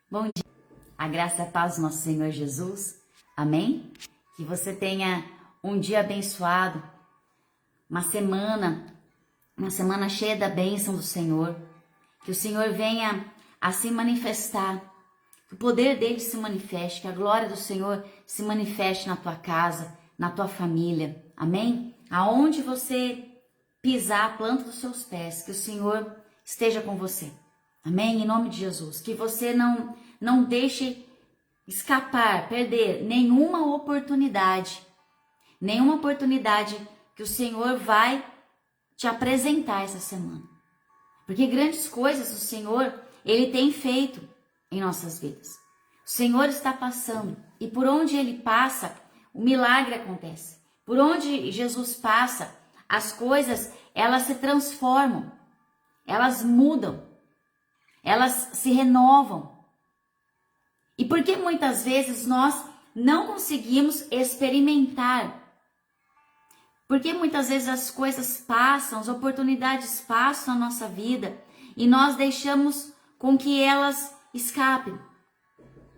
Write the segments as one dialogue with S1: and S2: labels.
S1: Bom dia, a graça e a paz do nosso Senhor Jesus, amém? Que você tenha um dia abençoado, uma semana cheia da bênção do Senhor, que o Senhor venha a se manifestar, que o poder dele se manifeste, que a glória do Senhor se manifeste na tua casa, na tua família, amém? Aonde você pisar a planta dos seus pés, que o Senhor esteja com você. Amém? Em nome de Jesus. Que você não deixe escapar, perder nenhuma oportunidade que o Senhor vai te apresentar essa semana. Porque grandes coisas o Senhor, Ele tem feito em nossas vidas. O Senhor está passando e por onde Ele passa, o milagre acontece. Por onde Jesus passa, as coisas, elas se transformam, elas mudam. Elas se renovam. E por que muitas vezes nós não conseguimos experimentar? Porque muitas vezes as coisas passam, as oportunidades passam na nossa vida e nós deixamos com que elas escapem.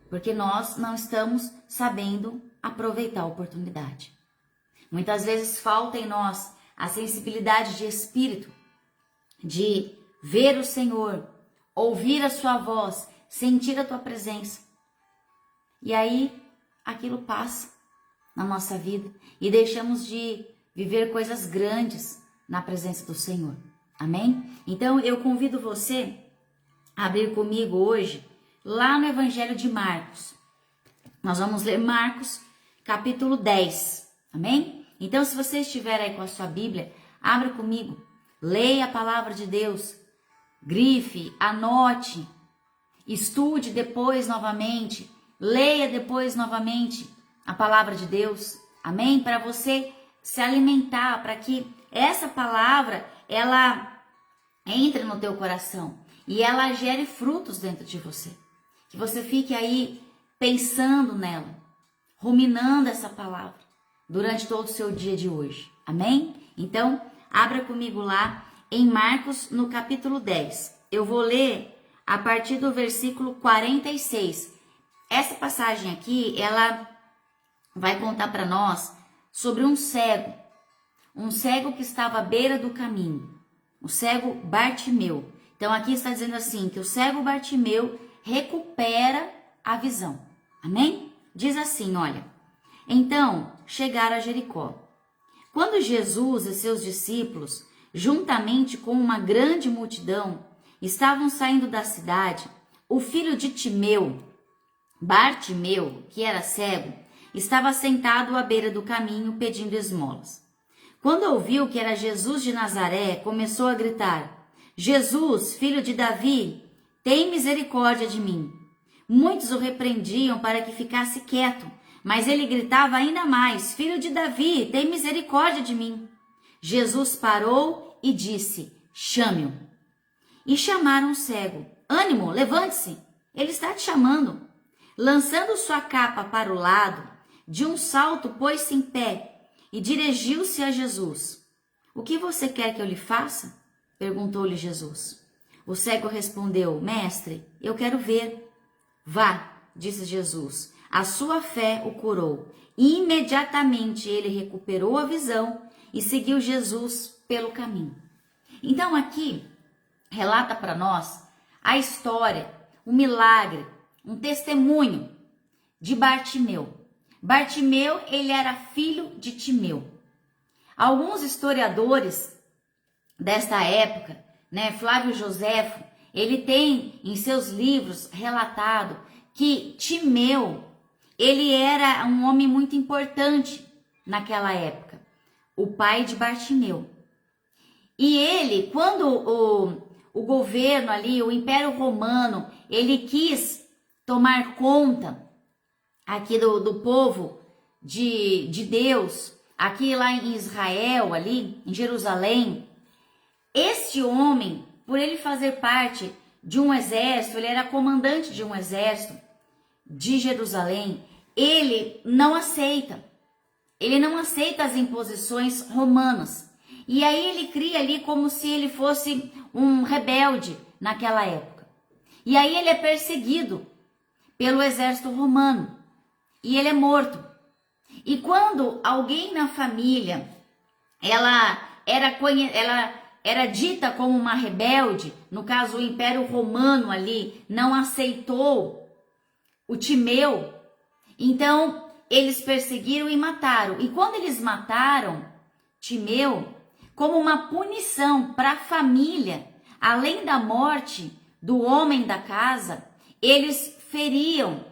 S1: Porque nós não estamos sabendo aproveitar a oportunidade. Muitas vezes falta em nós a sensibilidade de espírito, de ver o Senhor, ouvir a sua voz, sentir a tua presença. E aí, aquilo passa na nossa vida e deixamos de viver coisas grandes na presença do Senhor. Amém? Então, eu convido você a abrir comigo hoje, lá no Evangelho de Marcos. Nós vamos ler Marcos, capítulo 10. Amém? Então, se você estiver aí com a sua Bíblia, abra comigo. Leia a palavra de Deus. Grife, anote, estude depois novamente, leia depois novamente a palavra de Deus, amém? Para você se alimentar, para que essa palavra, ela entre no teu coração e ela gere frutos dentro de você. Que você fique aí pensando nela, ruminando essa palavra durante todo o seu dia de hoje, amém? Então, abra comigo lá em Marcos, no capítulo 10. Eu vou ler a partir do versículo 46. Essa passagem aqui, ela vai contar para nós sobre um cego que estava à beira do caminho, o cego Bartimeu. Então aqui está dizendo assim, que o cego Bartimeu recupera a visão. Amém? Diz assim, olha, então chegaram a Jericó. Quando Jesus e seus discípulos, juntamente com uma grande multidão, estavam saindo da cidade, o filho de Timeu, Bartimeu, que era cego, estava sentado à beira do caminho pedindo esmolas. Quando ouviu que era Jesus de Nazaré, começou a gritar: Jesus, filho de Davi, tem misericórdia de mim. Muitos o repreendiam para que ficasse quieto, mas ele gritava ainda mais: Filho de Davi, tem misericórdia de mim. Jesus parou e disse: chame-o. E chamaram o cego. Ânimo, levante-se, ele está te chamando. Lançando sua capa para o lado, de um salto pôs-se em pé e dirigiu-se a Jesus. O que você quer que eu lhe faça? Perguntou-lhe Jesus. O cego respondeu: Mestre, eu quero ver. Vá, disse Jesus. A sua fé o curou. Imediatamente ele recuperou a visão e seguiu Jesus pelo caminho. Então aqui relata para nós a história, o milagre, um testemunho de Bartimeu. Bartimeu, ele era filho de Timeu. Alguns historiadores desta época, Flávio Joséfo, ele tem em seus livros relatado que Timeu, ele era um homem muito importante naquela época, o pai de Bartimeu. E ele, quando o governo ali, o Império Romano, ele quis tomar conta aqui do povo de Deus, aqui lá em Israel, ali em Jerusalém, este homem, por ele fazer parte de um exército, ele era comandante de um exército de Jerusalém, ele não aceita as imposições romanas. E aí ele cria ali como se ele fosse um rebelde naquela época. E aí ele é perseguido pelo exército romano e ele é morto. E quando alguém na família, ela era dita como uma rebelde, no caso o Império Romano ali não aceitou o Timeu, então eles perseguiram e mataram. E quando eles mataram Timeu, como uma punição para a família, além da morte do homem da casa, eles feriam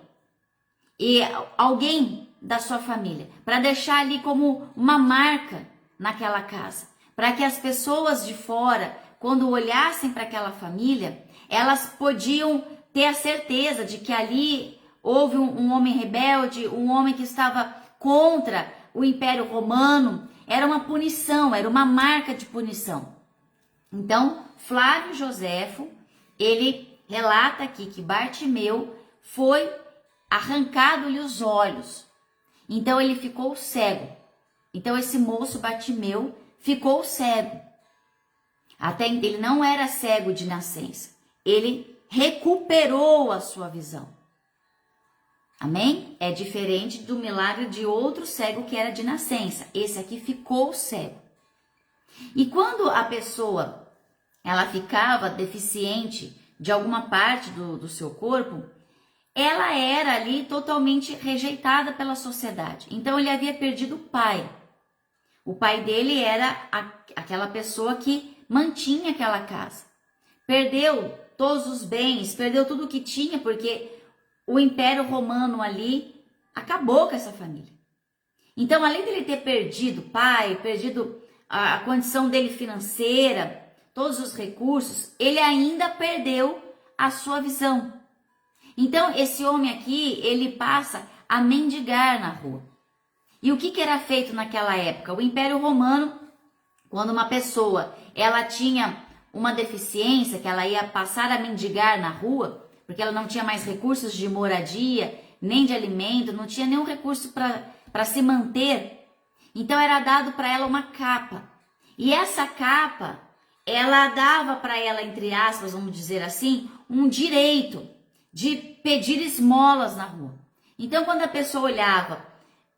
S1: alguém da sua família, para deixar ali como uma marca naquela casa, para que as pessoas de fora, quando olhassem para aquela família, elas podiam ter a certeza de que ali houve um homem rebelde, um homem que estava contra o Império Romano. Era uma punição, era uma marca de punição. Então, Flávio Joséfo, ele relata aqui que Bartimeu foi arrancado-lhe os olhos. Então, ele ficou cego. Então, esse moço Bartimeu ficou cego. Até ele não era cego de nascença. Ele recuperou a sua visão. Amém? É diferente do milagre de outro cego que era de nascença. Esse aqui ficou cego. E quando a pessoa ela ficava deficiente de alguma parte do seu corpo, ela era ali totalmente rejeitada pela sociedade. Então ele havia perdido o pai. O pai dele era aquela pessoa que mantinha aquela casa. Perdeu todos os bens, perdeu tudo o que tinha, porque o Império Romano ali acabou com essa família. Então, além dele ter perdido o pai, perdido a condição dele financeira, todos os recursos, ele ainda perdeu a sua visão. Então, esse homem aqui, ele passa a mendigar na rua. E o que era feito naquela época? O Império Romano, quando uma pessoa ela tinha uma deficiência, que ela ia passar a mendigar na rua, porque ela não tinha mais recursos de moradia, nem de alimento, não tinha nenhum recurso para se manter. Então era dado para ela uma capa. E essa capa, ela dava para ela, entre aspas, vamos dizer assim, um direito de pedir esmolas na rua. Então quando a pessoa olhava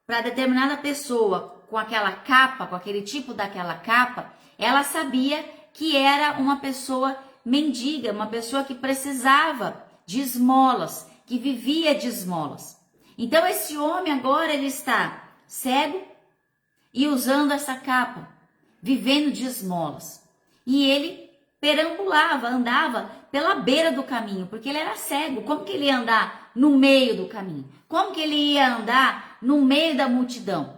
S1: para determinada pessoa com aquela capa, com aquele tipo daquela capa, ela sabia que era uma pessoa mendiga, uma pessoa que precisava de esmolas, que vivia de esmolas. Então esse homem agora ele está cego e usando essa capa, vivendo de esmolas. E ele perambulava, andava pela beira do caminho, porque ele era cego. Como que ele ia andar no meio do caminho? Como que ele ia andar no meio da multidão?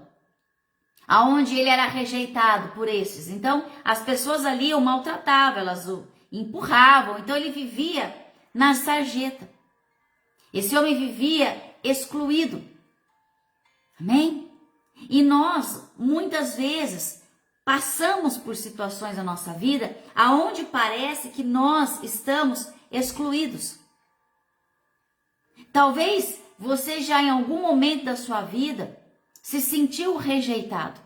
S1: Aonde ele era rejeitado por esses. Então as pessoas ali o maltratavam, elas o empurravam. Então ele vivia na sarjeta. Esse homem vivia excluído. Amém? E nós, muitas vezes, passamos por situações na nossa vida aonde parece que nós estamos excluídos. Talvez você já em algum momento da sua vida se sentiu rejeitado,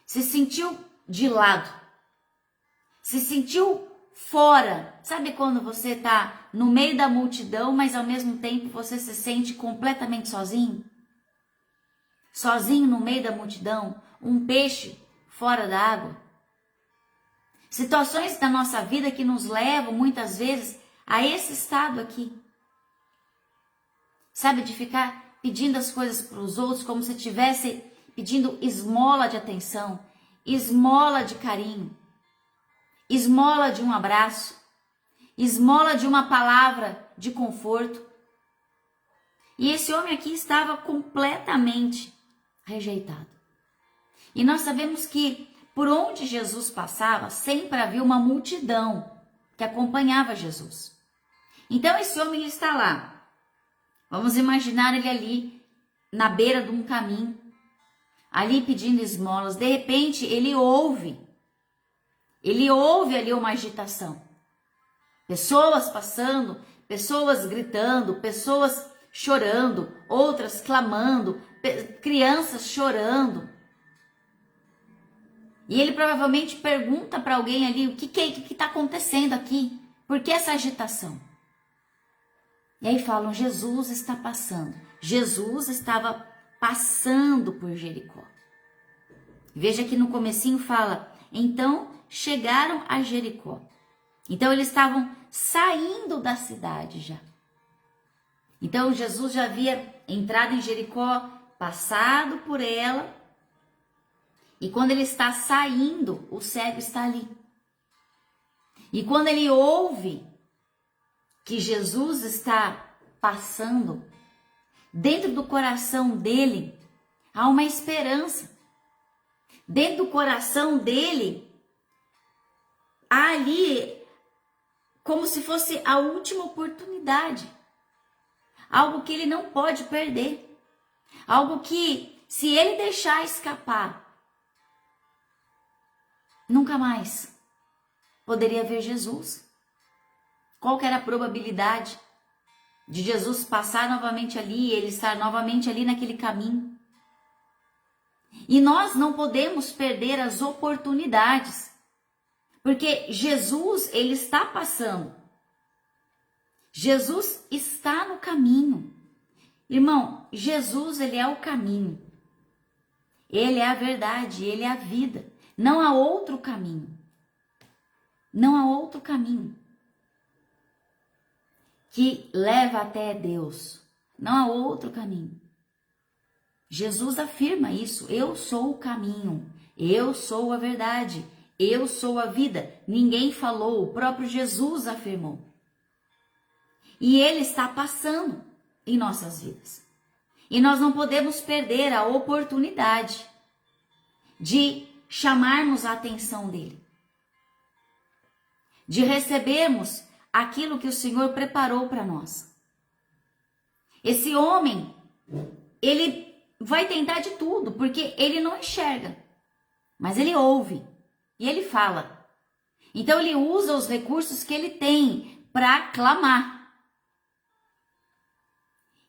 S1: se sentiu de lado, se sentiu fora. Sabe quando você está no meio da multidão, mas ao mesmo tempo você se sente completamente sozinho? Sozinho no meio da multidão, um peixe fora da água. Situações da nossa vida que nos levam muitas vezes a esse estado aqui. Sabe, de ficar pedindo as coisas para os outros como se estivesse pedindo esmola de atenção, esmola de carinho, esmola de um abraço, esmola de uma palavra de conforto. E esse homem aqui estava completamente rejeitado. E nós sabemos que por onde Jesus passava, sempre havia uma multidão que acompanhava Jesus. Então esse homem ele está lá. Vamos imaginar ele ali na beira de um caminho, ali pedindo esmolas. De repente ele ouve ali uma agitação. Pessoas passando, pessoas gritando, pessoas chorando, outras clamando, crianças chorando. E ele provavelmente pergunta para alguém ali, o que está acontecendo aqui? Por que essa agitação? E aí falam, Jesus está passando. Jesus estava passando por Jericó. Veja que no comecinho fala, então chegaram a Jericó. Então eles estavam saindo da cidade já. Então Jesus já havia entrado em Jericó, passado por ela. E quando ele está saindo, o cego está ali. E quando ele ouve que Jesus está passando, dentro do coração dele há uma esperança. Dentro do coração dele há ali como se fosse a última oportunidade. Algo que ele não pode perder. Algo que, se ele deixar escapar, nunca mais poderia ver Jesus. Qual que era a probabilidade de Jesus passar novamente ali, ele estar novamente ali naquele caminho? E nós não podemos perder as oportunidades, porque Jesus, ele está passando. Jesus está no caminho. Irmão, Jesus, ele é o caminho. Ele é a verdade, ele é a vida. Não há outro caminho. Não há outro caminho que leva até Deus. Não há outro caminho. Jesus afirma isso. Eu sou o caminho. Eu sou a verdade. Eu sou a vida. Ninguém falou, o próprio Jesus afirmou. E ele está passando em nossas vidas. E nós não podemos perder a oportunidade de chamarmos a atenção dele. De recebermos aquilo que o Senhor preparou para nós. Esse homem, ele vai tentar de tudo, porque ele não enxerga, mas ele ouve e ele fala. Então ele usa os recursos que ele tem para clamar.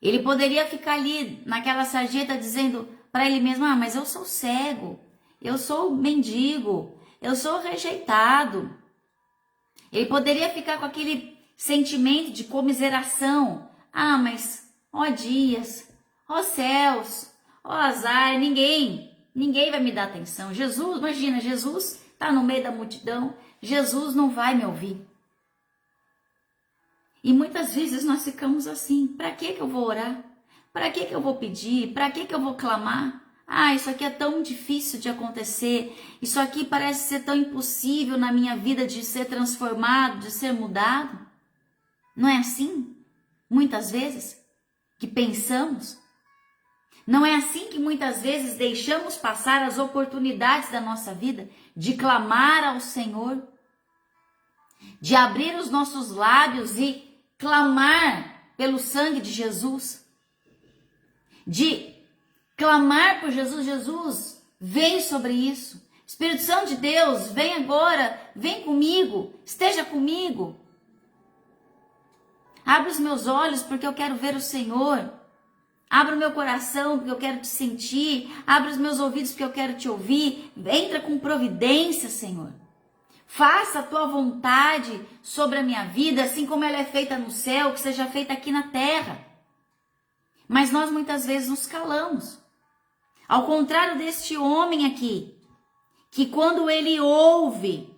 S1: Ele poderia ficar ali naquela sarjeta dizendo para ele mesmo, mas eu sou cego, eu sou mendigo, eu sou rejeitado. Ele poderia ficar com aquele sentimento de comiseração. Mas, ó dias, ó céus, ó azar, ninguém vai me dar atenção. Jesus, imagina, Jesus está no meio da multidão, Jesus não vai me ouvir. E muitas vezes nós ficamos assim, para que eu vou orar? Para que eu vou pedir? Para que eu vou clamar? Isso aqui é tão difícil de acontecer, isso aqui parece ser tão impossível na minha vida de ser transformado, de ser mudado. Não é assim? Muitas vezes que pensamos. Não é assim que muitas vezes deixamos passar as oportunidades da nossa vida de clamar ao Senhor, de abrir os nossos lábios e clamar pelo sangue de Jesus, de clamar por Jesus. Jesus, vem sobre isso. Espírito Santo de Deus, vem agora, vem comigo, esteja comigo. Abre os meus olhos porque eu quero ver o Senhor. Abra o meu coração porque eu quero te sentir. Abra os meus ouvidos porque eu quero te ouvir. Entra com providência, Senhor. Faça a tua vontade sobre a minha vida, assim como ela é feita no céu, que seja feita aqui na terra. Mas nós muitas vezes nos calamos. Ao contrário deste homem aqui, que quando ele ouve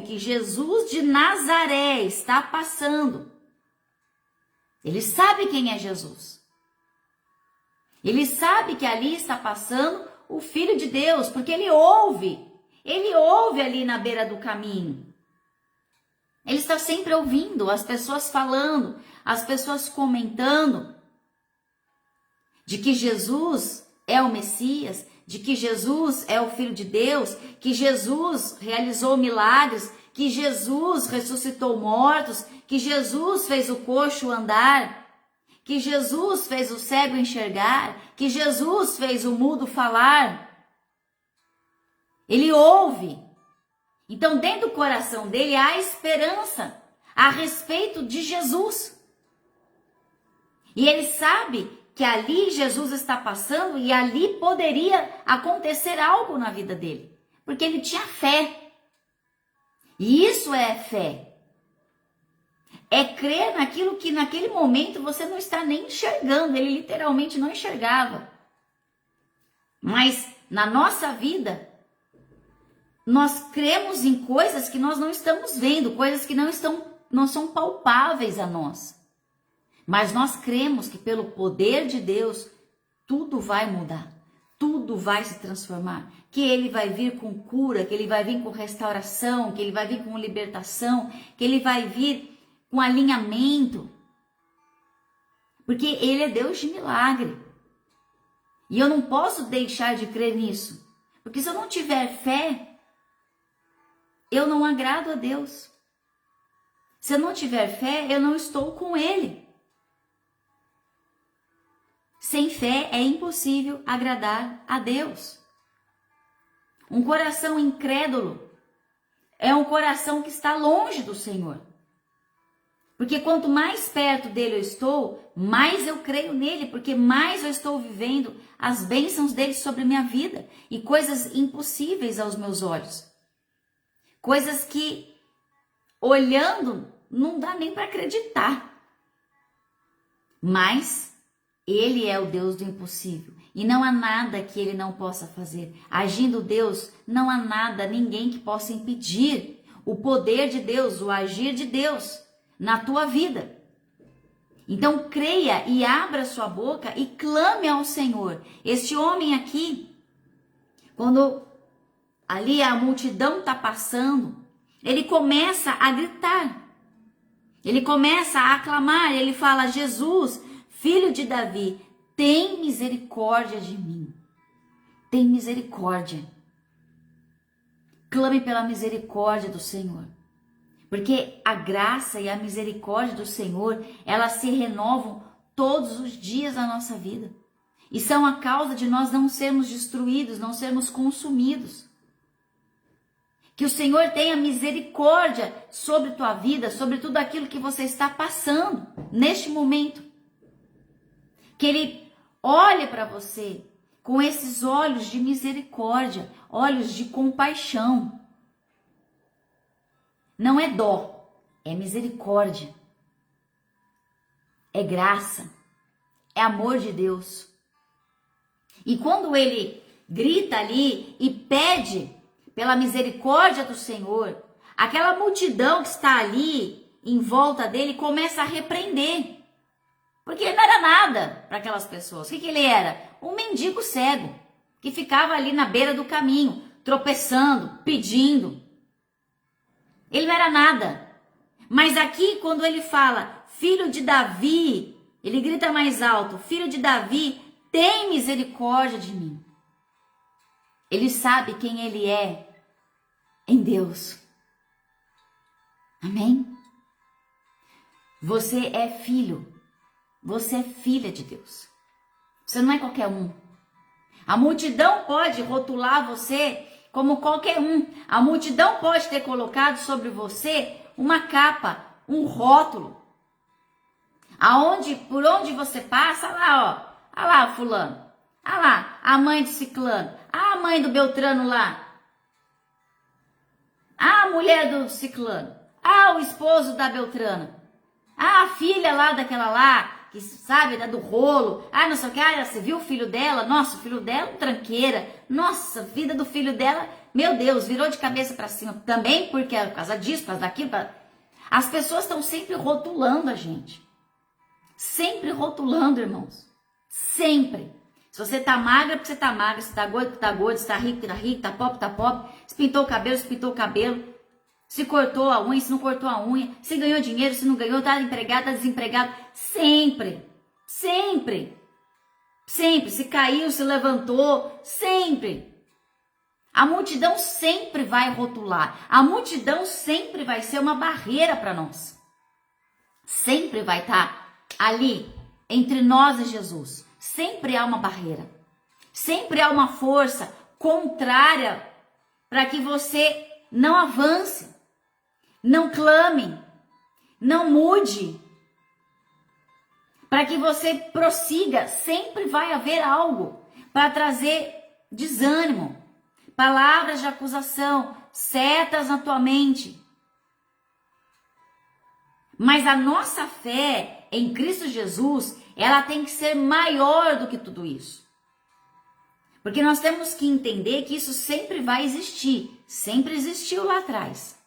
S1: que Jesus de Nazaré está passando, ele sabe quem é Jesus. Ele sabe que ali está passando o Filho de Deus, porque ele ouve ali na beira do caminho. Ele está sempre ouvindo as pessoas falando, as pessoas comentando de que Jesus é o Messias, de que Jesus é o Filho de Deus, que Jesus realizou milagres, que Jesus ressuscitou mortos, que Jesus fez o coxo andar, que Jesus fez o cego enxergar, que Jesus fez o mudo falar. Ele ouve. Então, dentro do coração dele há esperança a respeito de Jesus. E ele sabe que ali Jesus está passando e ali poderia acontecer algo na vida dele, porque ele tinha fé. E isso é fé. É crer naquilo que naquele momento você não está nem enxergando. Ele literalmente não enxergava. Mas na nossa vida, nós cremos em coisas que nós não estamos vendo, coisas que não são palpáveis a nós. Mas nós cremos que pelo poder de Deus, tudo vai mudar, tudo vai se transformar. Que Ele vai vir com cura, que Ele vai vir com restauração, que Ele vai vir com libertação, que Ele vai vir com alinhamento. Porque Ele é Deus de milagre. E eu não posso deixar de crer nisso. Porque se eu não tiver fé, eu não agrado a Deus. Se eu não tiver fé, eu não estou com Ele. Sem fé é impossível agradar a Deus. Um coração incrédulo é um coração que está longe do Senhor. Porque quanto mais perto dele eu estou, mais eu creio nele, porque mais eu estou vivendo as bênçãos dele sobre minha vida e coisas impossíveis aos meus olhos. Coisas que, olhando, não dá nem para acreditar. Mas Ele é o Deus do impossível e não há nada que Ele não possa fazer. Agindo Deus, não há nada, ninguém que possa impedir o poder de Deus, o agir de Deus na tua vida. Então creia e abra sua boca e clame ao Senhor. Este homem aqui, quando ali a multidão está passando, ele começa a gritar. Ele começa a aclamar, ele fala: Jesus, Filho de Davi, tem misericórdia de mim. Tem misericórdia. Clame pela misericórdia do Senhor. Porque a graça e a misericórdia do Senhor, elas se renovam todos os dias da nossa vida. E são a causa de nós não sermos destruídos, não sermos consumidos. Que o Senhor tenha misericórdia sobre tua vida, sobre tudo aquilo que você está passando neste momento. Que Ele olhe para você com esses olhos de misericórdia, olhos de compaixão. Não é dó, é misericórdia. É graça, é amor de Deus. E quando ele grita ali e pede pela misericórdia do Senhor, aquela multidão que está ali em volta dele começa a repreender. Porque ele não era nada para aquelas pessoas. O que ele era? Um mendigo cego, que ficava ali na beira do caminho, tropeçando, pedindo. Ele não era nada. Mas aqui, quando ele fala, Filho de Davi, ele grita mais alto, Filho de Davi, tem misericórdia de mim. Ele sabe quem ele é em Deus. Amém? Você é filho. Você é filha de Deus. Você não é qualquer um. A multidão pode rotular você como qualquer um. A multidão pode ter colocado sobre você uma capa, um rótulo. Por onde você passa, lá, ó. Ah lá, fulano. Ah lá, a mãe do ciclano. Ah, a mãe do Beltrano lá. Ah, a mulher do ciclano. Ah, o esposo da Beltrana. Ah, a filha lá daquela lá, que sabe, do rolo. Ah, não sei o que. Ah, você viu o filho dela? Nossa, o filho dela é um tranqueira. Nossa, a vida do filho dela, meu Deus, virou de cabeça para cima. Também porque é por causa disso, por causa daquilo. As pessoas estão sempre rotulando a gente. Sempre rotulando, irmãos. Sempre. Se você tá magra, porque você tá magra. Se tá gordo, porque tá gordo. Se tá rico, tá rico. Tá pobre, tá pobre. Se pintou o cabelo, se pintou o cabelo. Se cortou a unha, se não cortou a unha. Se ganhou dinheiro, se não ganhou. Tá empregado, tá desempregado. Sempre. Sempre. Sempre. Se caiu, se levantou. Sempre. A multidão sempre vai rotular. A multidão sempre vai ser uma barreira para nós. Sempre vai estar ali entre nós e Jesus. Sempre há uma barreira. Sempre há uma força contrária para que você não avance, não clame, não mude. Para que você prossiga, sempre vai haver algo para trazer desânimo, palavras de acusação, setas na tua mente. Mas a nossa fé em Cristo Jesus, ela tem que ser maior do que tudo isso. Porque nós temos que entender que isso sempre vai existir, sempre existiu lá atrás.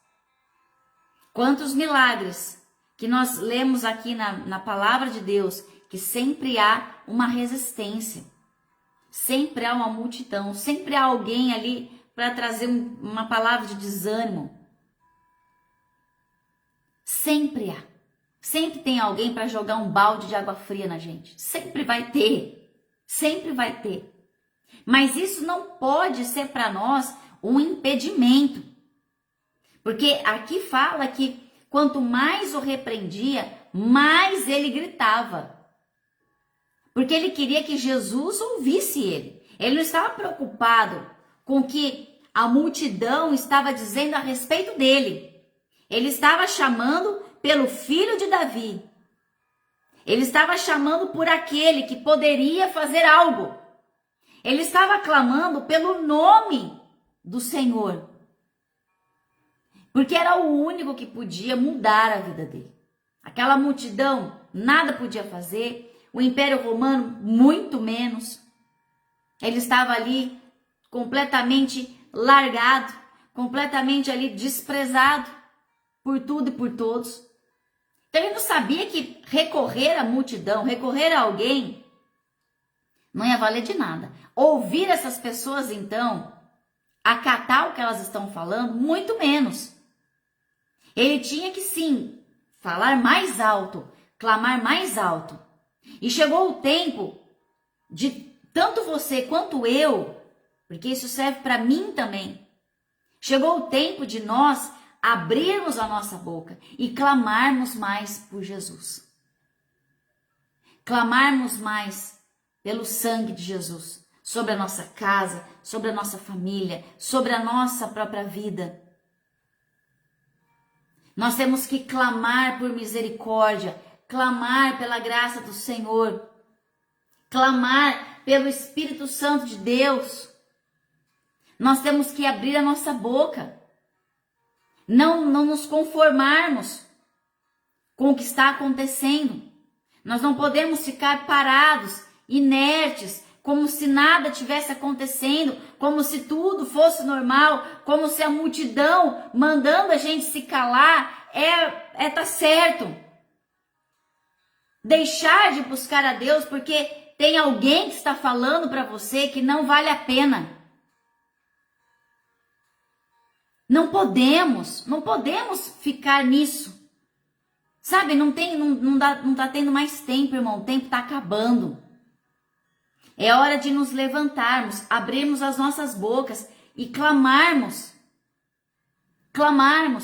S1: Quantos milagres que nós lemos aqui na palavra de Deus, que sempre há uma resistência, sempre há uma multidão, sempre há alguém ali para trazer uma palavra de desânimo. Sempre há. Sempre tem alguém para jogar um balde de água fria na gente. Sempre vai ter. Sempre vai ter. Mas isso não pode ser para nós um impedimento. Porque aqui fala que quanto mais o repreendia, mais ele gritava. Porque ele queria que Jesus ouvisse ele. Ele não estava preocupado com o que a multidão estava dizendo a respeito dele. Ele estava chamando pelo filho de Davi. Ele estava chamando por aquele que poderia fazer algo. Ele estava clamando pelo nome do Senhor. Porque era o único que podia mudar a vida dele. Aquela multidão nada podia fazer. O Império Romano muito menos. Ele estava ali completamente largado, completamente ali desprezado por tudo e por todos. Então ele não sabia que recorrer à multidão, recorrer a alguém, não ia valer de nada. Ouvir essas pessoas, então, acatar o que elas estão falando, muito menos. Ele tinha que sim, falar mais alto, clamar mais alto. E chegou o tempo de tanto você quanto eu, porque isso serve para mim também. Chegou o tempo de nós abrirmos a nossa boca e clamarmos mais por Jesus. Clamarmos mais pelo sangue de Jesus, sobre a nossa casa, sobre a nossa família, sobre a nossa própria vida. Nós temos que clamar por misericórdia, clamar pela graça do Senhor, clamar pelo Espírito Santo de Deus. Nós temos que abrir a nossa boca, não nos conformarmos com o que está acontecendo. Nós não podemos ficar parados, inertes, como se nada tivesse acontecendo, como se tudo fosse normal, como se a multidão mandando a gente se calar tá certo. Deixar de buscar a Deus porque tem alguém que está falando para você que não vale a pena. Não podemos ficar nisso. Sabe, não tá tendo mais tempo, irmão. O tempo tá acabando. É hora de nos levantarmos, abrirmos as nossas bocas e clamarmos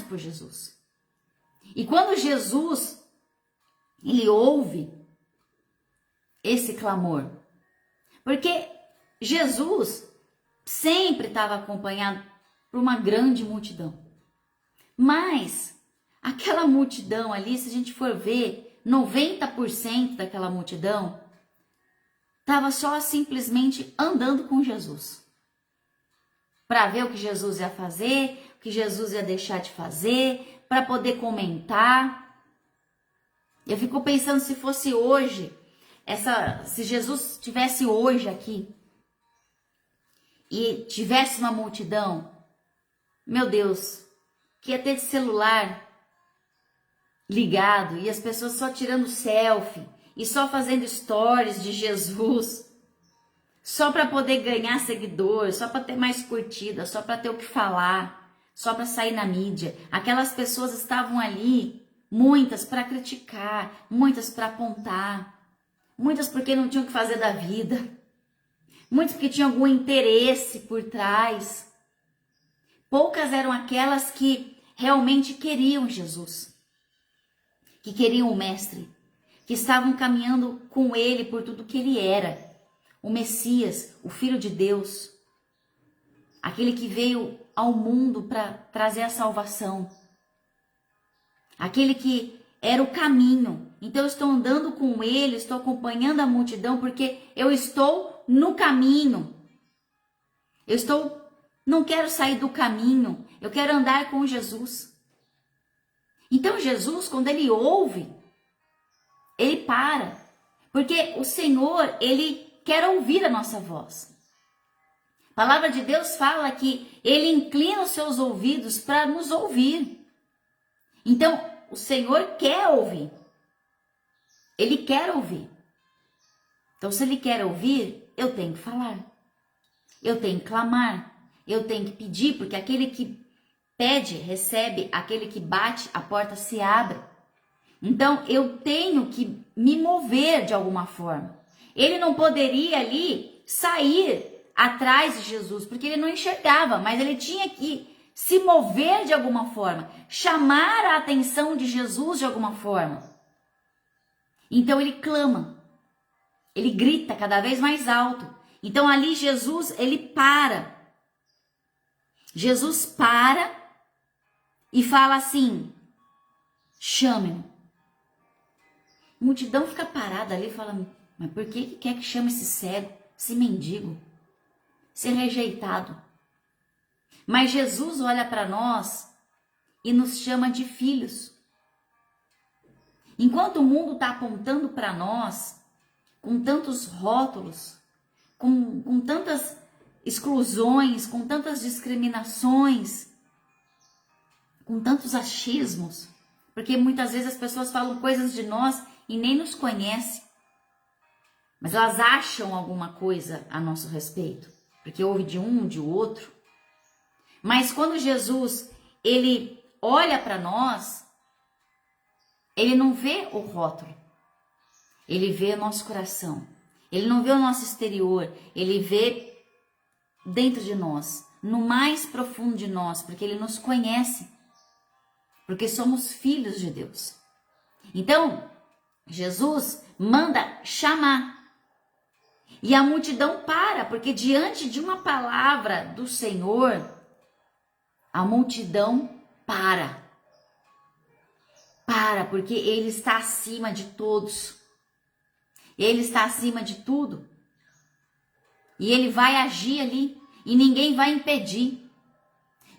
S1: por Jesus. E quando Jesus, ele ouve esse clamor, porque Jesus sempre estava acompanhado por uma grande multidão. Mas aquela multidão ali, se a gente for ver, 90% daquela multidão estava só simplesmente andando com Jesus. Para ver o que Jesus ia fazer, o que Jesus ia deixar de fazer, para poder comentar. Eu fico pensando se fosse hoje, se Jesus estivesse hoje aqui e tivesse uma multidão, meu Deus, que ia ter de celular ligado e as pessoas só tirando selfie e só fazendo stories de Jesus, só para poder ganhar seguidores, só para ter mais curtida, só para ter o que falar, só para sair na mídia. Aquelas pessoas estavam ali, muitas para criticar, muitas para apontar, muitas porque não tinham o que fazer da vida, muitas porque tinham algum interesse por trás. Poucas eram aquelas que realmente queriam Jesus, que queriam o Mestre, que estavam caminhando com ele por tudo que ele era, o Messias, o Filho de Deus, aquele que veio ao mundo para trazer a salvação, aquele que era o caminho. Então eu estou andando com ele, estou acompanhando a multidão porque eu estou no caminho. Não quero sair do caminho, eu quero andar com Jesus. Então Jesus, quando ele ouve, ele para, porque o Senhor, ele quer ouvir a nossa voz. A palavra de Deus fala que ele inclina os seus ouvidos para nos ouvir. Então, o Senhor quer ouvir. Ele quer ouvir. Então, se ele quer ouvir, eu tenho que falar. Eu tenho que clamar. Eu tenho que pedir, porque aquele que pede, recebe. Aquele que bate, a porta se abre. Então, eu tenho que me mover de alguma forma. Ele não poderia ali sair atrás de Jesus, porque ele não enxergava, mas ele tinha que se mover de alguma forma, chamar a atenção de Jesus de alguma forma. Então ele clama, ele grita cada vez mais alto. Então ali Jesus, ele para. Jesus para e fala assim: chame-no. A multidão fica parada ali e fala: mas por que quer que chame esse cego, esse mendigo, esse rejeitado? Mas Jesus olha para nós e nos chama de filhos. Enquanto o mundo está apontando para nós, com tantos rótulos, com tantas exclusões, com tantas discriminações, com tantos achismos, porque muitas vezes as pessoas falam coisas de nós e nem nos conhecem, mas elas acham alguma coisa a nosso respeito, porque ouve de um, de outro. Mas quando Jesus, ele olha para nós, ele não vê o rótulo, ele vê o nosso coração, ele não vê o nosso exterior, ele vê dentro de nós, no mais profundo de nós, porque ele nos conhece, porque somos filhos de Deus. Então, Jesus manda chamar. E a multidão para, porque diante de uma palavra do Senhor, a multidão para. Para, porque ele está acima de todos. Ele está acima de tudo. E ele vai agir ali e ninguém vai impedir.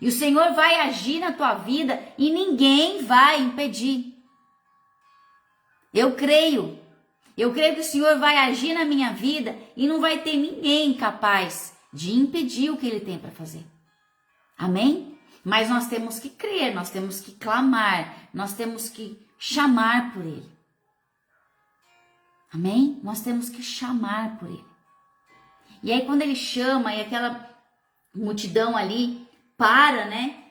S1: E o Senhor vai agir na tua vida e ninguém vai impedir. Eu creio que o Senhor vai agir na minha vida e não vai ter ninguém capaz de impedir o que ele tem para fazer. Amém? Mas nós temos que crer, nós temos que clamar, nós temos que chamar por ele. Amém? Nós temos que chamar por ele. E aí quando ele chama e aquela multidão ali para, né,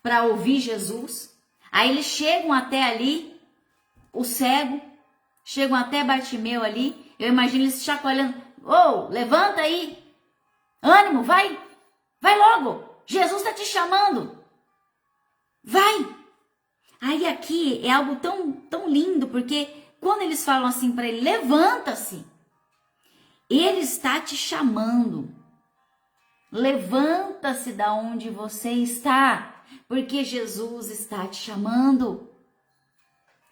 S1: para ouvir Jesus, aí eles chegam até ali, o cego, chegam até Bartimeu ali, eu imagino eles chacoalhando: ô, levanta aí, ânimo, vai logo, Jesus está te chamando, vai. Aí aqui é algo tão lindo, porque quando eles falam assim para ele: levanta-se, ele está te chamando, levanta-se da onde você está, porque Jesus está te chamando.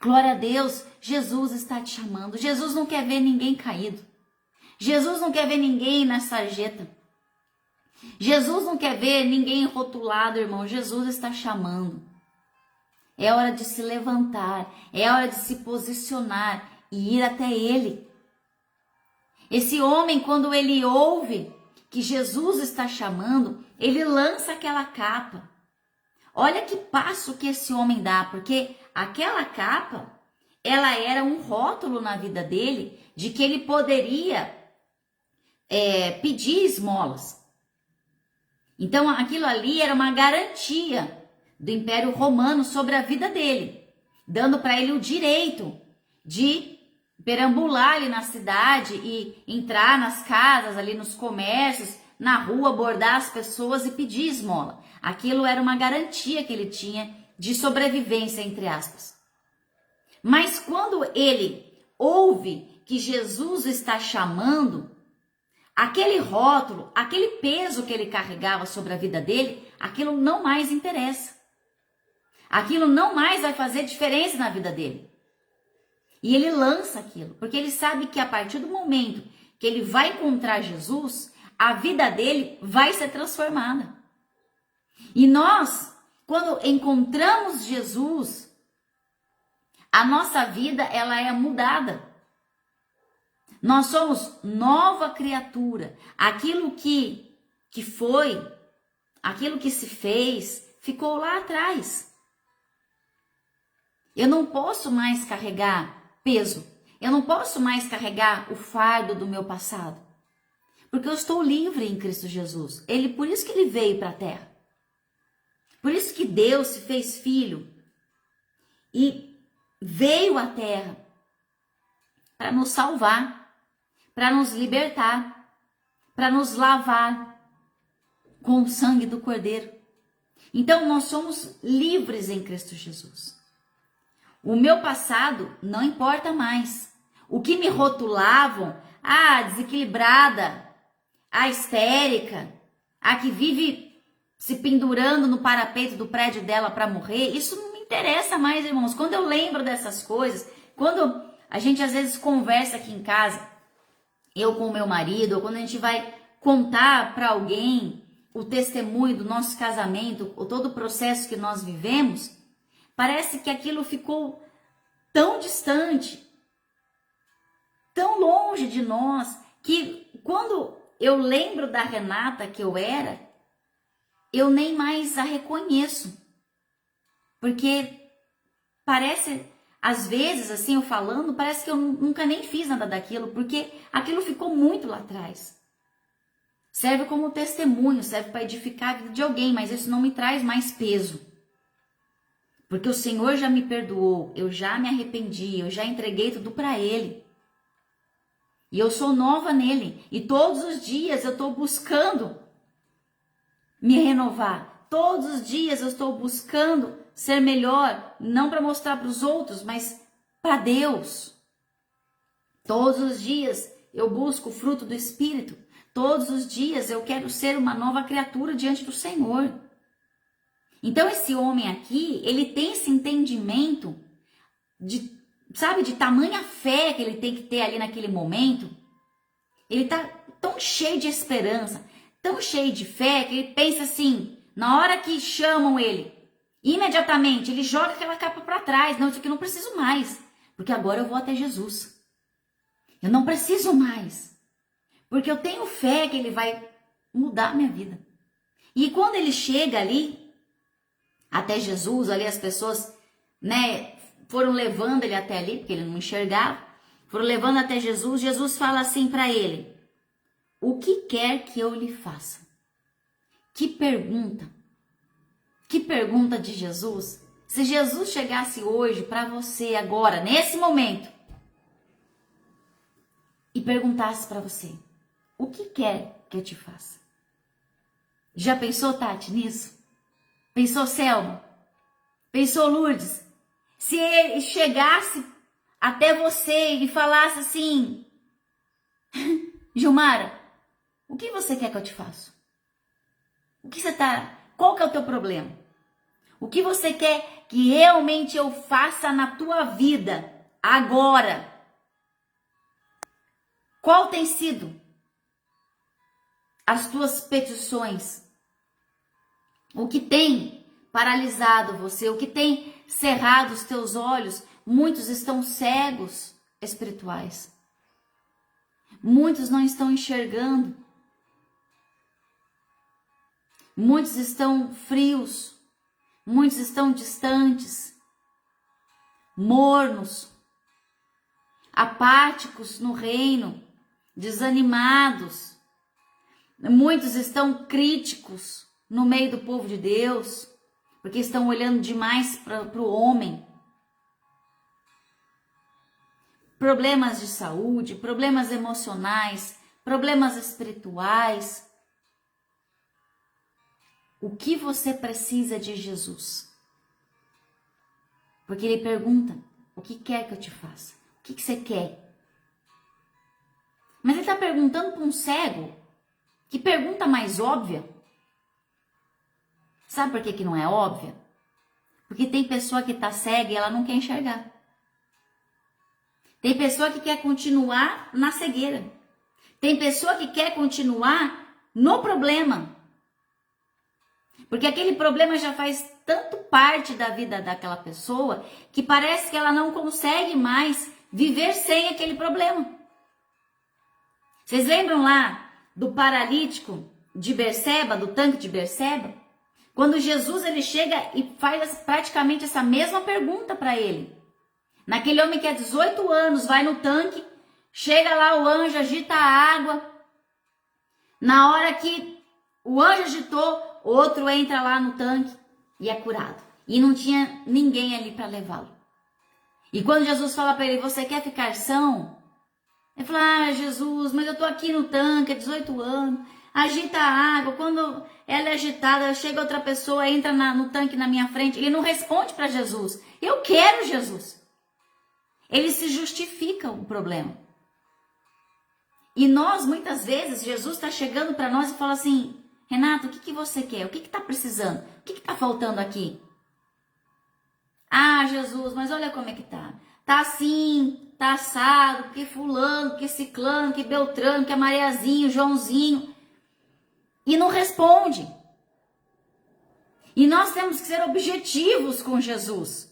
S1: Glória a Deus, Jesus está te chamando. Jesus não quer ver ninguém caído. Jesus não quer ver ninguém na sarjeta. Jesus não quer ver ninguém rotulado, irmão. Jesus está chamando. É hora de se levantar, é hora de se posicionar e ir até ele. Esse homem, quando ele ouve que Jesus está chamando, ele lança aquela capa. Olha que passo que esse homem dá, porque aquela capa, ela era um rótulo na vida dele de que ele poderia pedir esmolas. Então aquilo ali era uma garantia do Império Romano sobre a vida dele, dando para ele o direito de perambular ali na cidade e entrar nas casas, ali nos comércios, na rua, abordar as pessoas e pedir esmola. Aquilo era uma garantia que ele tinha de sobrevivência, entre aspas. Mas quando ele ouve que Jesus está chamando, aquele rótulo, aquele peso que ele carregava sobre a vida dele, aquilo não mais interessa. Aquilo não mais vai fazer diferença na vida dele. E ele lança aquilo, porque ele sabe que a partir do momento que ele vai encontrar Jesus, a vida dele vai ser transformada. E nós, quando encontramos Jesus, A nossa vida, ela é mudada. Nós somos nova criatura. Aquilo que foi, aquilo que se fez, ficou lá atrás. Eu não posso mais carregar peso. Eu não posso mais carregar o fardo do meu passado. Porque eu estou livre em Cristo Jesus. Por isso que ele veio para a terra. Por isso que Deus se fez filho e veio à terra para nos salvar, para nos libertar, para nos lavar com o sangue do Cordeiro. Então nós somos livres em Cristo Jesus. O meu passado não importa mais. O que me rotulavam, desequilibrada, a histérica, a que vive se pendurando no parapeito do prédio dela para morrer, isso não me interessa mais, irmãos. Quando eu lembro dessas coisas, quando a gente às vezes conversa aqui em casa, eu com o meu marido, ou quando a gente vai contar para alguém o testemunho do nosso casamento, ou todo o processo que nós vivemos, parece que aquilo ficou tão distante, tão longe de nós, que quando eu lembro da Renata que eu era, eu nem mais a reconheço. Porque parece, às vezes, assim, eu falando, parece que eu nunca nem fiz nada daquilo, porque aquilo ficou muito lá atrás. Serve como testemunho, serve para edificar a vida de alguém, mas isso não me traz mais peso. Porque o Senhor já me perdoou, eu já me arrependi, eu já entreguei tudo para Ele. E eu sou nova nele. E todos os dias eu estou buscando me renovar. Todos os dias eu estou buscando ser melhor, não para mostrar para os outros, mas para Deus. Todos os dias eu busco o fruto do Espírito. Todos os dias eu quero ser uma nova criatura diante do Senhor. Então esse homem aqui, ele tem esse entendimento de tamanha fé que ele tem que ter ali naquele momento. Ele tá tão cheio de esperança, tão cheio de fé, que ele pensa assim, na hora que chamam ele, imediatamente ele joga aquela capa para trás. Não, isso aqui eu não preciso mais, porque agora eu vou até Jesus. Eu não preciso mais, porque eu tenho fé que ele vai mudar a minha vida. E quando ele chega ali, até Jesus, ali as pessoas, foram levando ele até ali, porque ele não enxergava, foram levando até Jesus. Jesus fala assim para ele: o que quer que eu lhe faça? Que pergunta de Jesus. Se Jesus chegasse hoje para você agora, nesse momento, e perguntasse para você: o que quer que eu te faça? Já pensou, Tati, nisso? Pensou, Selma? Pensou, Lourdes? Se ele chegasse até você e falasse assim: Gilmara, o que você quer que eu te faça? Qual que é o teu problema? O que você quer que realmente eu faça na tua vida agora? Qual tem sido as tuas petições? O que tem paralisado você? O que tem cerrado os teus olhos? Muitos estão cegos espirituais. Muitos não estão enxergando. Muitos estão frios. Muitos estão distantes. Mornos. Apáticos no reino. Desanimados. Muitos estão críticos no meio do povo de Deus, porque estão olhando demais para o homem. Problemas de saúde, problemas emocionais, problemas espirituais. O que você precisa de Jesus? Porque ele pergunta: o que quer que eu te faça? O que você quer? Mas ele está perguntando para um cego. Que pergunta mais óbvia? Sabe por que não é óbvia? Porque tem pessoa que está cega e ela não quer enxergar. Tem pessoa que quer continuar na cegueira. Tem pessoa que quer continuar no problema. Porque aquele problema já faz tanto parte da vida daquela pessoa que parece que ela não consegue mais viver sem aquele problema. Vocês lembram lá do paralítico de Berseba, do tanque de Berseba? Quando Jesus ele chega e faz praticamente essa mesma pergunta para ele. Naquele homem que há 18 anos vai no tanque, chega lá o anjo, agita a água. Na hora que o anjo agitou, outro entra lá no tanque e é curado. E não tinha ninguém ali para levá-lo. E quando Jesus fala para ele, você quer ficar são? Ele fala, Jesus, mas eu tô aqui no tanque há 18 anos, agita a água, quando ela é agitada, chega outra pessoa, entra no tanque na minha frente, ele não responde para Jesus, eu quero Jesus. Ele se justifica o problema. E nós, muitas vezes, Jesus está chegando para nós e fala assim, Renato, o que você quer? O que está precisando? O que está faltando aqui? Ah, Jesus, mas olha como é que tá. Tá assim, tá assado, porque fulano, porque ciclano, que beltrano, que é Mariazinho, Joãozinho. E não responde. E nós temos que ser objetivos com Jesus.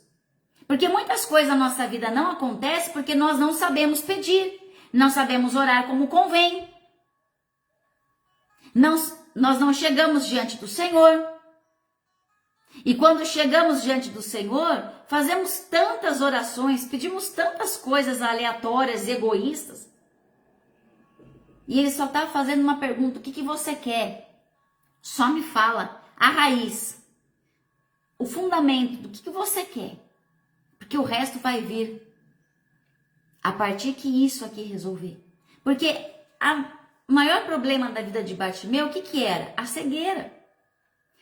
S1: Porque muitas coisas na nossa vida não acontecem porque nós não sabemos pedir. Não sabemos orar como convém. Nós não chegamos diante do Senhor. E quando chegamos diante do Senhor, fazemos tantas orações, pedimos tantas coisas aleatórias, egoístas. E Ele só está fazendo uma pergunta, o que você quer? Só me fala a raiz, o fundamento do que você quer. Porque o resto vai vir a partir que isso aqui resolver. Porque o maior problema da vida de Bartimeu, o que era? A cegueira.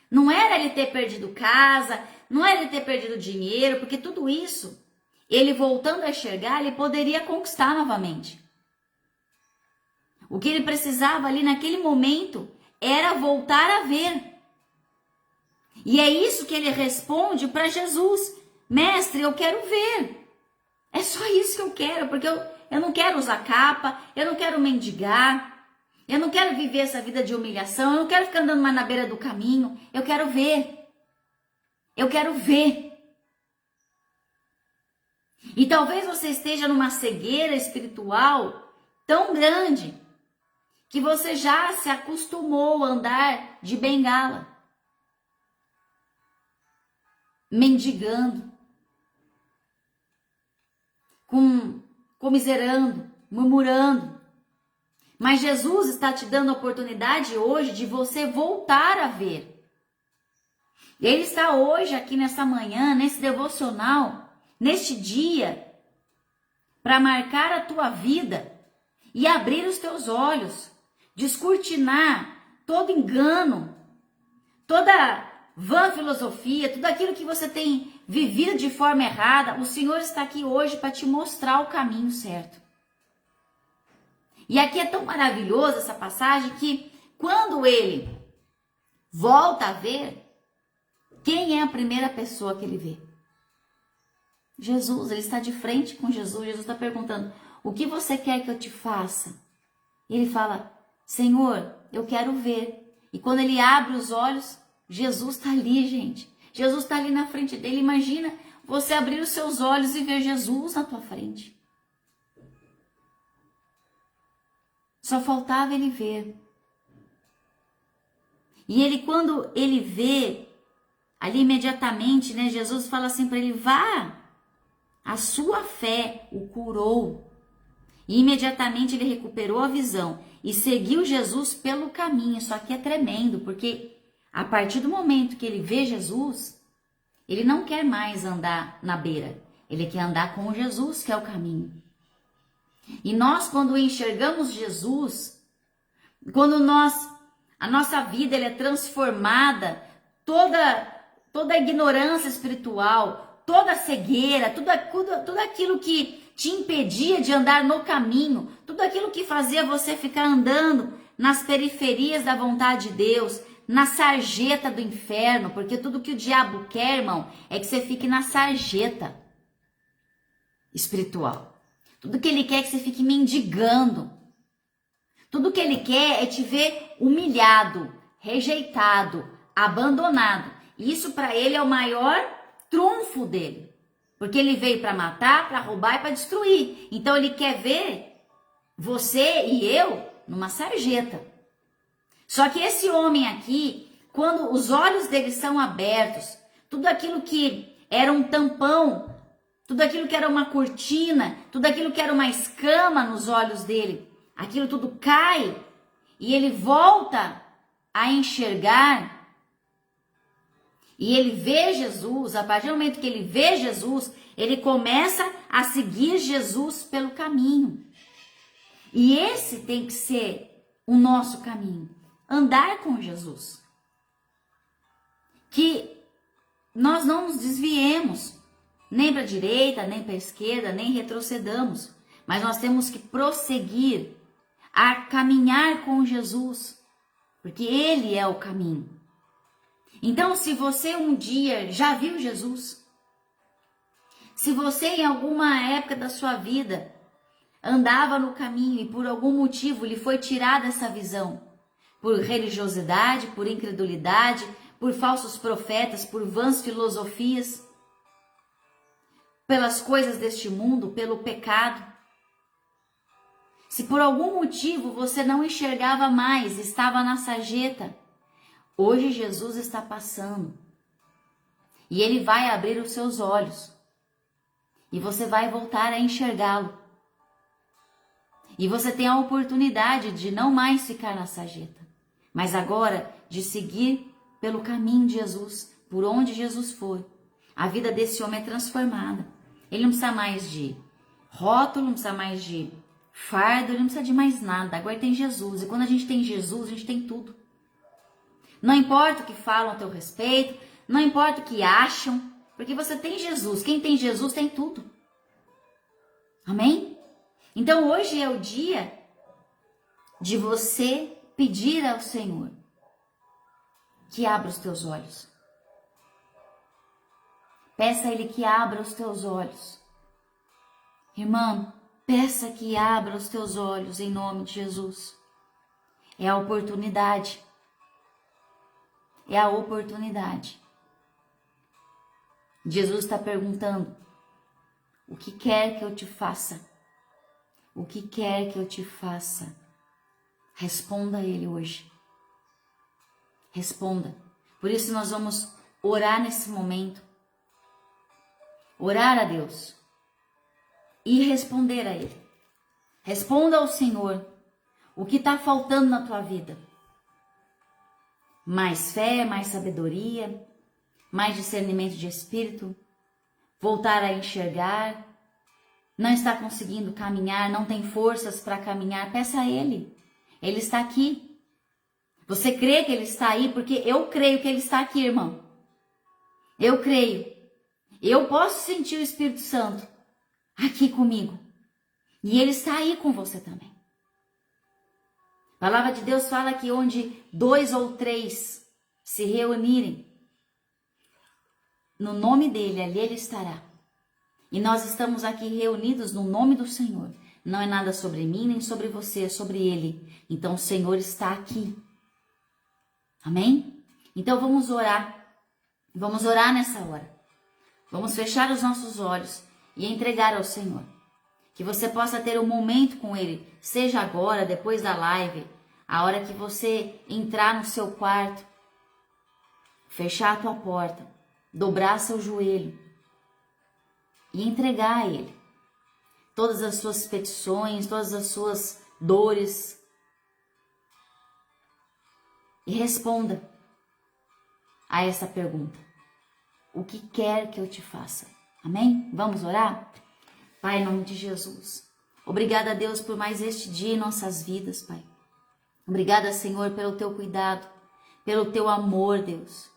S1: Não era ele ter perdido casa, não era ele ter perdido dinheiro, porque tudo isso, ele voltando a enxergar, ele poderia conquistar novamente. O que ele precisava ali naquele momento era voltar a ver. E é isso que ele responde para Jesus. Mestre, eu quero ver. É só isso que eu quero, porque eu não quero usar capa, eu não quero mendigar. Eu não quero viver essa vida de humilhação, eu não quero ficar andando mais na beira do caminho, eu quero ver. Eu quero ver. E talvez você esteja numa cegueira espiritual tão grande que você já se acostumou a andar de bengala, mendigando, comiserando, murmurando. Mas Jesus está te dando a oportunidade hoje de você voltar a ver. Ele está hoje aqui nessa manhã, nesse devocional, neste dia, para marcar a tua vida e abrir os teus olhos, descortinar todo engano, toda vã filosofia, tudo aquilo que você tem vivido de forma errada. O Senhor está aqui hoje para te mostrar o caminho certo. E aqui é tão maravilhoso essa passagem que quando ele volta a ver, quem é a primeira pessoa que ele vê? Jesus, ele está de frente com Jesus. Jesus está perguntando, o que você quer que eu te faça? E ele fala, Senhor, eu quero ver. E quando ele abre os olhos, Jesus está ali, gente. Jesus está ali na frente dele. Imagina você abrir os seus olhos e ver Jesus na tua frente. Só faltava ele ver. E ele, quando ele vê, ali imediatamente, né, Jesus fala assim para ele, vá, a sua fé o curou. E imediatamente ele recuperou a visão e seguiu Jesus pelo caminho. Isso aqui é tremendo, porque a partir do momento que ele vê Jesus, ele não quer mais andar na beira. Ele quer andar com Jesus, que é o caminho. E nós, quando enxergamos Jesus, quando a nossa vida ela é transformada, toda a ignorância espiritual, toda a cegueira, tudo aquilo que te impedia de andar no caminho, tudo aquilo que fazia você ficar andando nas periferias da vontade de Deus, na sarjeta do inferno, porque tudo que o diabo quer, irmão, é que você fique na sarjeta espiritual. Tudo que ele quer é que você fique mendigando. Tudo que ele quer é te ver humilhado, rejeitado, abandonado. Isso para ele é o maior trunfo dele. Porque ele veio para matar, para roubar e para destruir. Então ele quer ver você e eu numa sarjeta. Só que esse homem aqui, quando os olhos dele são abertos, tudo aquilo que era um tampão, tudo aquilo que era uma cortina, tudo aquilo que era uma escama nos olhos dele, aquilo tudo cai e ele volta a enxergar. E ele vê Jesus. A partir do momento que ele vê Jesus, ele começa a seguir Jesus pelo caminho. E esse tem que ser o nosso caminho. Andar com Jesus. Que nós não nos desviemos, nem para a direita, nem para a esquerda, nem retrocedamos. Mas nós temos que prosseguir a caminhar com Jesus. Porque Ele é o caminho. Então, se você um dia já viu Jesus, se você em alguma época da sua vida andava no caminho e por algum motivo lhe foi tirada essa visão, por religiosidade, por incredulidade, por falsos profetas, por vãs filosofias, pelas coisas deste mundo, pelo pecado, se por algum motivo você não enxergava mais, estava na sarjeta, hoje Jesus está passando e Ele vai abrir os seus olhos e você vai voltar a enxergá-lo. E você tem a oportunidade de não mais ficar na sarjeta, mas agora de seguir pelo caminho de Jesus, por onde Jesus foi. A vida desse homem é transformada. Ele não precisa mais de rótulo, não precisa mais de fardo, ele não precisa de mais nada. Agora tem Jesus. E quando a gente tem Jesus, a gente tem tudo. Não importa o que falam a teu respeito, não importa o que acham, porque você tem Jesus. Quem tem Jesus tem tudo. Amém? Então hoje é o dia de você pedir ao Senhor que abra os teus olhos. Peça a Ele que abra os teus olhos. Irmã, peça que abra os teus olhos em nome de Jesus. É a oportunidade. É a oportunidade. Jesus está perguntando: o que quer que eu te faça? O que quer que eu te faça? Responda a Ele hoje. Responda. Por isso nós vamos orar nesse momento. Orar a Deus. E responder a Ele. Responda ao Senhor o que está faltando na tua vida. Mais fé, mais sabedoria, mais discernimento de espírito, voltar a enxergar, não está conseguindo caminhar, não tem forças para caminhar, peça a Ele. Ele está aqui. Você crê que Ele está aí? Porque eu creio que Ele está aqui, irmão. Eu creio. Eu posso sentir o Espírito Santo aqui comigo. E Ele está aí com você também. A palavra de Deus fala que onde 2 ou 3 se reunirem, no nome dEle, ali Ele estará. E nós estamos aqui reunidos no nome do Senhor. Não é nada sobre mim, nem sobre você, é sobre Ele. Então o Senhor está aqui. Amém? Então vamos orar. Vamos orar nessa hora. Vamos fechar os nossos olhos e entregar ao Senhor. Que você possa ter um momento com Ele, seja agora, depois da live, a hora que você entrar no seu quarto, fechar a tua porta, dobrar seu joelho e entregar a Ele todas as suas petições, todas as suas dores. E responda a essa pergunta: o que quer que eu te faça? Amém? Vamos orar? Pai, em nome de Jesus, obrigada, Deus, por mais este dia em nossas vidas, Pai. Obrigada, Senhor, pelo teu cuidado, pelo teu amor, Deus.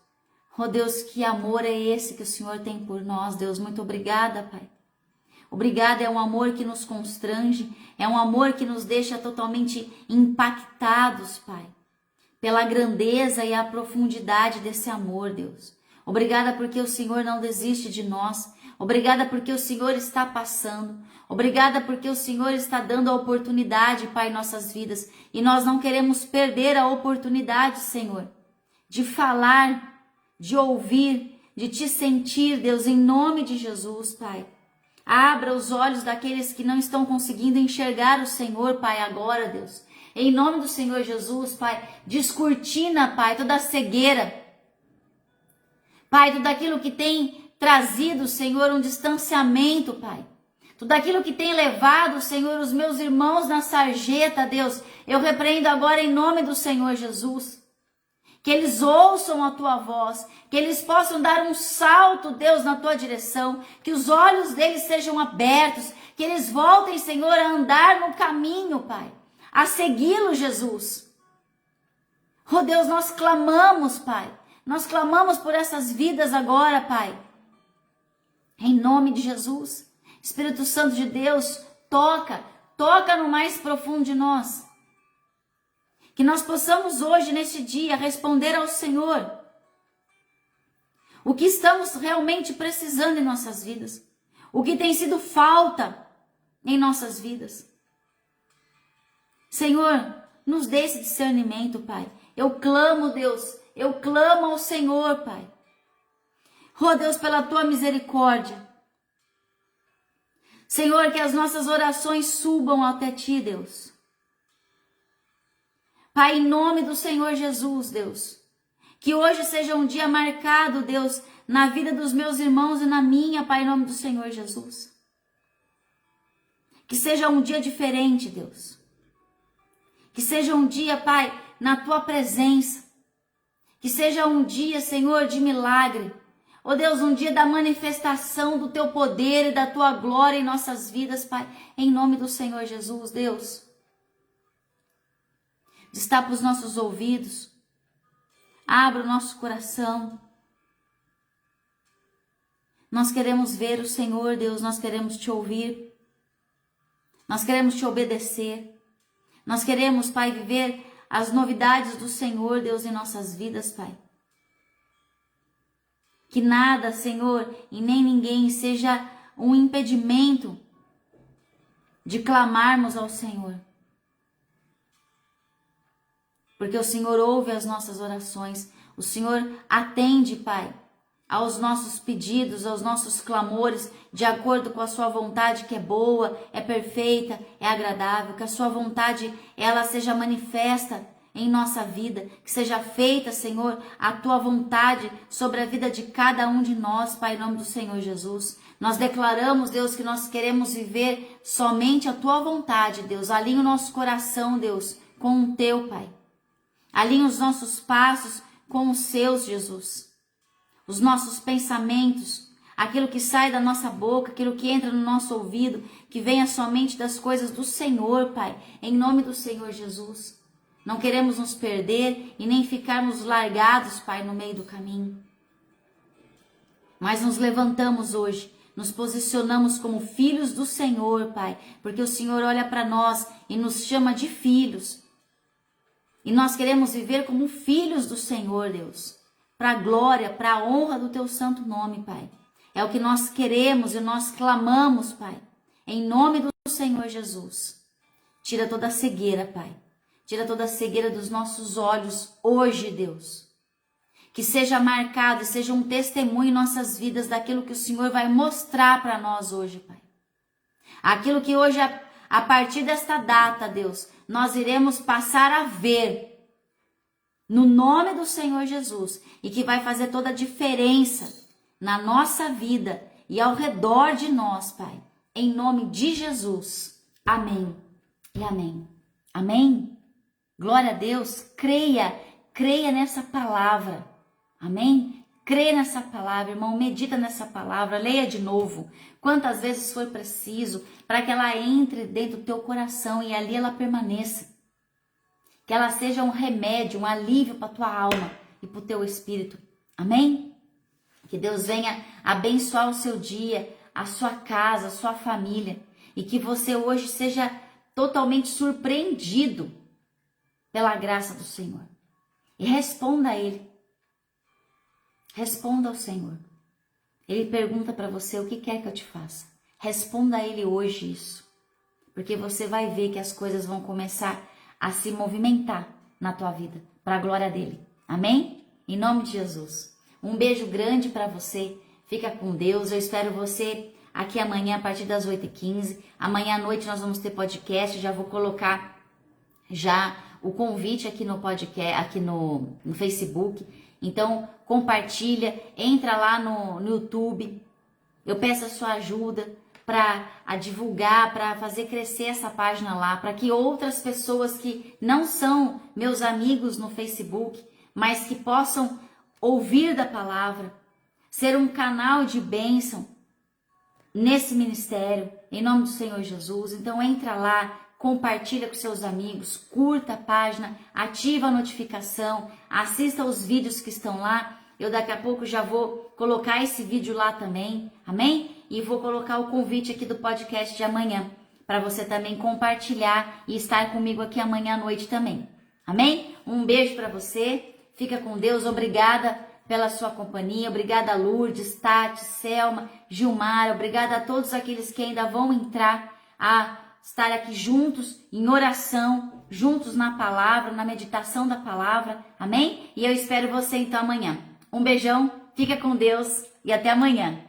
S1: Oh, Deus, que amor é esse que o Senhor tem por nós, Deus? Muito obrigada, Pai. Obrigada, é um amor que nos constrange, é um amor que nos deixa totalmente impactados, Pai, pela grandeza e a profundidade desse amor, Deus. Obrigada porque o Senhor não desiste de nós. Obrigada porque o Senhor está passando. Obrigada porque o Senhor está dando a oportunidade, Pai, em nossas vidas. E nós não queremos perder a oportunidade, Senhor. de falar, de ouvir, de te sentir, Deus, em nome de Jesus, Pai. Abra os olhos daqueles que não estão conseguindo enxergar o Senhor, Pai, agora, Deus. Em nome do Senhor Jesus, Pai, descortina, Pai, toda a cegueira. Pai, tudo aquilo que tem trazido, Senhor, um distanciamento, Pai. Tudo aquilo que tem levado, Senhor, os meus irmãos na sarjeta, Deus, eu repreendo agora em nome do Senhor Jesus. Que eles ouçam a tua voz, que eles possam dar um salto, Deus, na tua direção, que os olhos deles sejam abertos, que eles voltem, Senhor, a andar no caminho, Pai, a segui-lo, Jesus. Oh Deus, nós clamamos, Pai, nós clamamos por essas vidas agora, Pai, em nome de Jesus. Espírito Santo de Deus, toca no mais profundo de nós. Que nós possamos hoje, neste dia, responder ao Senhor o que estamos realmente precisando em nossas vidas, o que tem sido falta em nossas vidas. Senhor, nos dê esse discernimento, Pai. Eu clamo, Deus, eu clamo ao Senhor, Pai. Oh Deus, pela tua misericórdia. Senhor, que as nossas orações subam até ti, Deus. Pai, em nome do Senhor Jesus, Deus, que hoje seja um dia marcado, Deus, na vida dos meus irmãos e na minha, Pai, em nome do Senhor Jesus. Que seja um dia diferente, Deus. Que seja um dia, Pai, na tua presença. Que seja um dia, Senhor, de milagre. Oh Deus, um dia da manifestação do teu poder e da tua glória em nossas vidas, Pai, em nome do Senhor Jesus, Deus. Destapa os nossos ouvidos, abra o nosso coração. Nós queremos ver o Senhor, Deus, nós queremos te ouvir, nós queremos te obedecer, nós queremos, Pai, viver as novidades do Senhor, Deus, em nossas vidas, Pai. Que nada, Senhor, e nem ninguém seja um impedimento de clamarmos ao Senhor. Porque o Senhor ouve as nossas orações, o Senhor atende, Pai, aos nossos pedidos, aos nossos clamores, de acordo com a sua vontade, que é boa, é perfeita, é agradável, que a sua vontade, ela seja manifesta em nossa vida, que seja feita, Senhor, a tua vontade sobre a vida de cada um de nós, Pai, em nome do Senhor Jesus. Nós declaramos, Deus, que nós queremos viver somente a tua vontade, Deus. Alinha o nosso coração, Deus, com o teu, Pai. Alinha os nossos passos com os seus, Jesus. Os nossos pensamentos, aquilo que sai da nossa boca, aquilo que entra no nosso ouvido, que venha somente das coisas do Senhor, Pai, em nome do Senhor Jesus. Não queremos nos perder e nem ficarmos largados, Pai, no meio do caminho. Mas nos levantamos hoje, nos posicionamos como filhos do Senhor, Pai, porque o Senhor olha para nós e nos chama de filhos. E nós queremos viver como filhos do Senhor, Deus, para a glória, para a honra do teu santo nome, Pai. É o que nós queremos e nós clamamos, Pai, em nome do Senhor Jesus. Tira toda a cegueira, Pai. Tira toda a cegueira dos nossos olhos hoje, Deus. Que seja marcado e seja um testemunho em nossas vidas daquilo que o Senhor vai mostrar para nós hoje, Pai. Aquilo que hoje, a partir desta data, Deus, nós iremos passar a ver no nome do Senhor Jesus e que vai fazer toda a diferença na nossa vida e ao redor de nós, Pai. Em nome de Jesus. Amém e amém. Amém? Glória a Deus. Creia nessa palavra. Amém? Creia nessa palavra, irmão. Medita nessa palavra. Leia de novo. Quantas vezes for preciso para que ela entre dentro do teu coração e ali ela permaneça. Que ela seja um remédio, um alívio para a tua alma e para o teu espírito. Amém? Que Deus venha abençoar o seu dia, a sua casa, a sua família. E que você hoje seja totalmente surpreendido pela graça do Senhor. E responda a Ele. Responda ao Senhor. Ele pergunta para você o que quer que eu te faça. Responda a Ele hoje isso. Porque você vai ver que as coisas vão começar a se movimentar na tua vida. Para a glória dEle. Amém? em nome de Jesus. Um beijo grande para você, fica com Deus, eu espero você aqui amanhã a partir das 8h15, amanhã à noite nós vamos ter podcast, já vou colocar já o convite aqui no podcast, aqui no Facebook, então compartilha, entra lá no YouTube, eu peço a sua ajuda para divulgar, para fazer crescer essa página lá, para que outras pessoas que não são meus amigos no Facebook, mas que possam ouvir da palavra, ser um canal de bênção nesse ministério, em nome do Senhor Jesus. Então entra lá, compartilha com seus amigos, curta a página, ativa a notificação, assista os vídeos que estão lá. Eu daqui a pouco já vou colocar esse vídeo lá também, amém? E vou colocar o convite aqui do podcast de amanhã, para você também compartilhar e estar comigo aqui amanhã à noite também, amém? Um beijo para você, fica com Deus, obrigada pela sua companhia, obrigada Lourdes, Tati, Selma, Gilmar, obrigada a todos aqueles que ainda vão entrar a estar aqui juntos em oração, juntos na palavra, na meditação da palavra, amém? E eu espero você então amanhã. Um beijão, fica com Deus e até amanhã.